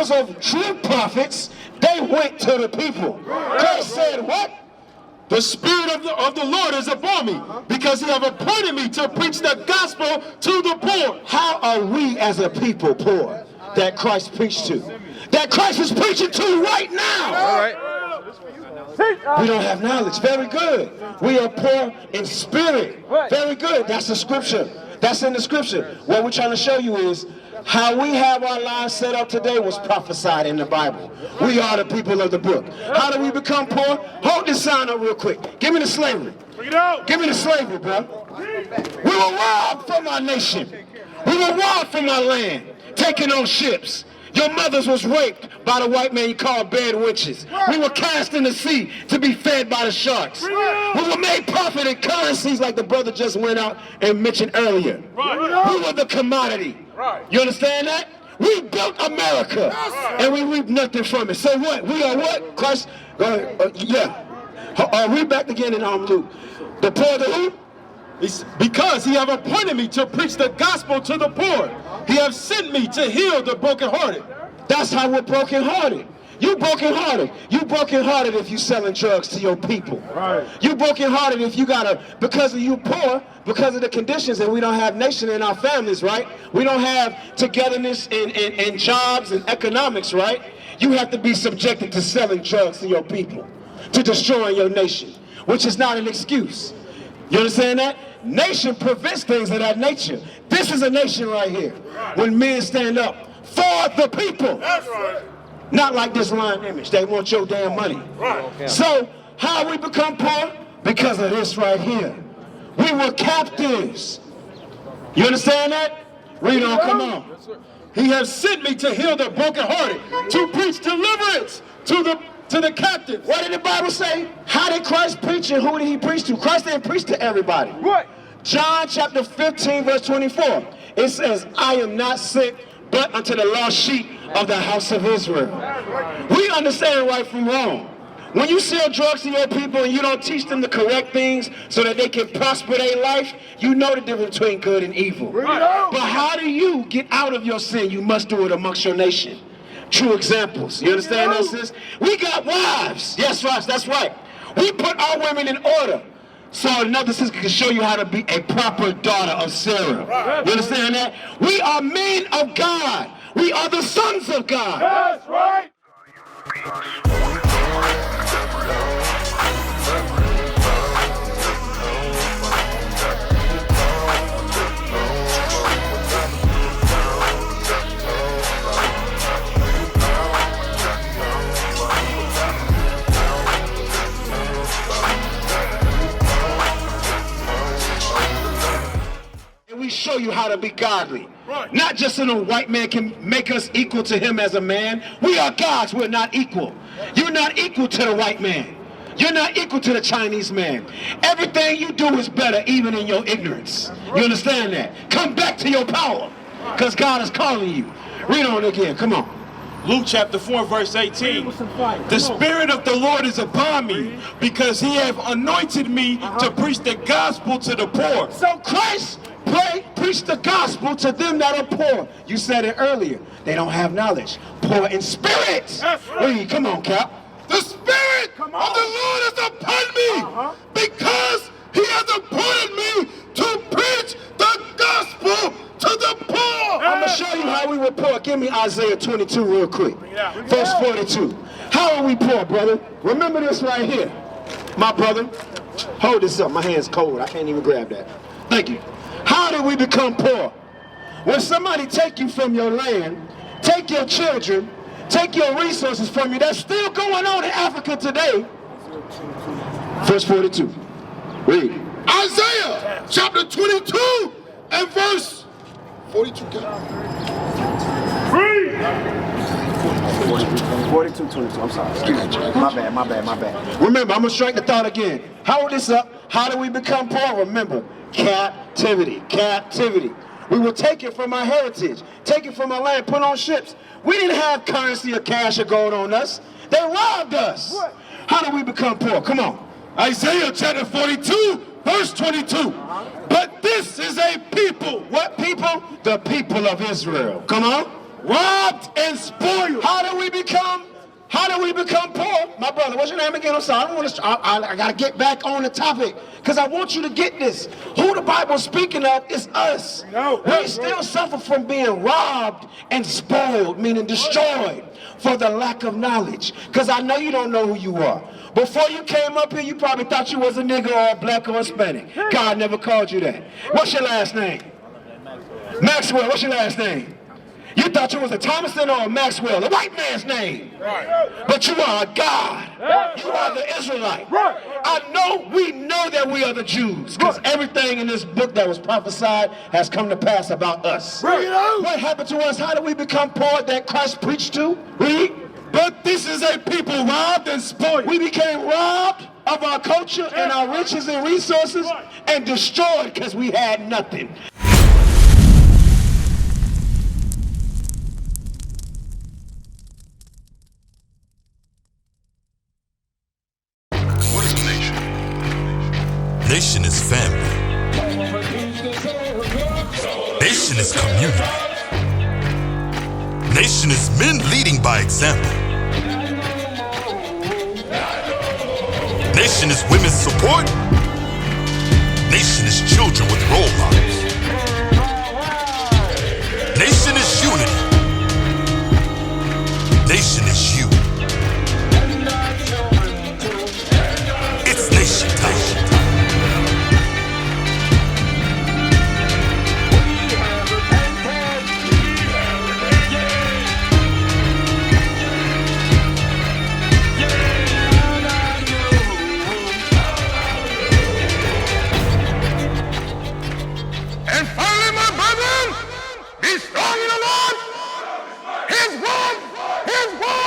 because of true prophets, they went to the people. Christ said what? The Spirit of the Lord is upon me, because he have appointed me to preach the gospel to the poor. How are we as a people poor that Christ preached to? That Christ is preaching to right now. All right. We don't have knowledge. Very good. We are poor in spirit. Very good. That's the scripture. That's in the scripture. What we're trying to show you is how we have our lives set up today was prophesied in the Bible. We are the people of the book. How do we become poor? Hold this sign up real quick. Give me the slavery. Give me the slavery, bro. We were robbed from our nation. We were robbed from our land, taken on ships. Your mothers was raped by the white man you call bed witches. We were cast in the sea to be fed by the sharks. We were made profit in currencies like the brother just went out and mentioned earlier. We were the commodity. You understand that? We built America and we reaped nothing from it. So what? We are what? Christ, read back again in Luke. The poor, the who? It's because he have appointed me to preach the gospel to the poor. He have sent me to heal the brokenhearted. That's how we're brokenhearted. You brokenhearted. You brokenhearted if you selling drugs to your people. Right. You brokenhearted if you gotta, because of you poor, because of the conditions, and we don't have nation in our families, right? We don't have togetherness in jobs and economics, right? You have to be subjected to selling drugs to your people, to destroying your nation, which is not an excuse. You understand that? Nation prevents things of that nature. This is a nation right here. When men stand up for the people. That's right. Not like this lying image. They want your damn money. Right. So, how we become poor? Because of this right here. We were captives. You understand that? Read on, come on. He has sent me to heal the brokenhearted, to preach deliverance to the captives. What did the Bible say? How did Christ preach and who did he preach to? Christ didn't preach to everybody. What? John chapter 15 verse 24. It says, I am not sent but unto the lost sheep of the house of Israel. We understand right from wrong. When you sell drugs to your people and you don't teach them the correct things so that they can prosper their life, you know the difference between good and evil. But how do you get out of your sin? You must do it amongst your nation. True examples. You understand that, sis? We got wives. Yes, right. That's right. We put our women in order. So another sister can show you how to be a proper daughter of Sarah. You understand that? We are men of God. We are the sons of God. That's right. We show you how to be godly. Right. Not just so a white man can make us equal to him as a man. We are gods, we're not equal. You're not equal to the white man. You're not equal to the Chinese man. Everything you do is better even in your ignorance. You understand that? Come back to your power, because God is calling you. Read on again, come on. Luke chapter 4 verse 18. The Spirit of the Lord is upon me, because he have anointed me to preach the gospel to the poor. So Christ preach the gospel to them that are poor. You said it earlier. They don't have knowledge. Poor in spirit. That's right. Read, come on, Cap. The Spirit of the Lord is upon me, because he has appointed me to preach the gospel to the poor. I'm going to show you how we were poor. Give me Isaiah 22 real quick. Verse 42. How are we poor, brother? Remember this right here. My brother, hold this up. My hand's cold. I can't even grab that. Thank you. How did we become poor? When somebody take you from your land, take your children, take your resources from you, that's still going on in Africa today. Verse 42. Read. Isaiah chapter 22 and verse 42. Read. 42, 22. I'm sorry. My bad. Remember, I'm going to strike the thought again. Hold this up. How do we become poor? Remember, captivity. We were taken from our heritage, taken from our land, put on ships. We didn't have currency or cash or gold on us. They robbed us. How do we become poor? Come on. Isaiah chapter 42 verse 22. But this is a people. What people? The people of Israel. Come on. robbed and spoiled. How do we become poor? My brother, what's your name again? I'm sorry. I got to get back on the topic because I want you to get this. Who the Bible's speaking of is us. We still suffer from being robbed and spoiled, meaning destroyed for the lack of knowledge. Because I know you don't know who you are. Before you came up here, you probably thought you was a nigger or a black or a Hispanic. God never called you that. What's your last name? Maxwell. What's your last name? You thought you was a Thomason or a Maxwell, a white man's name. Right. But you are a God. You are the Israelite. Right. We know that we are the Jews, because everything in this book that was prophesied has come to pass about us. Right. What happened to us? How did we become poor that Christ preached to? But this is a people robbed and spoiled. We became robbed of our culture and our riches and resources and destroyed because we had nothing. Nation is family. Nation is community. Nation is men leading by example. Nation is women's support. Nation is children with role models. Nation is unity. Nation is you. It's nation time. His word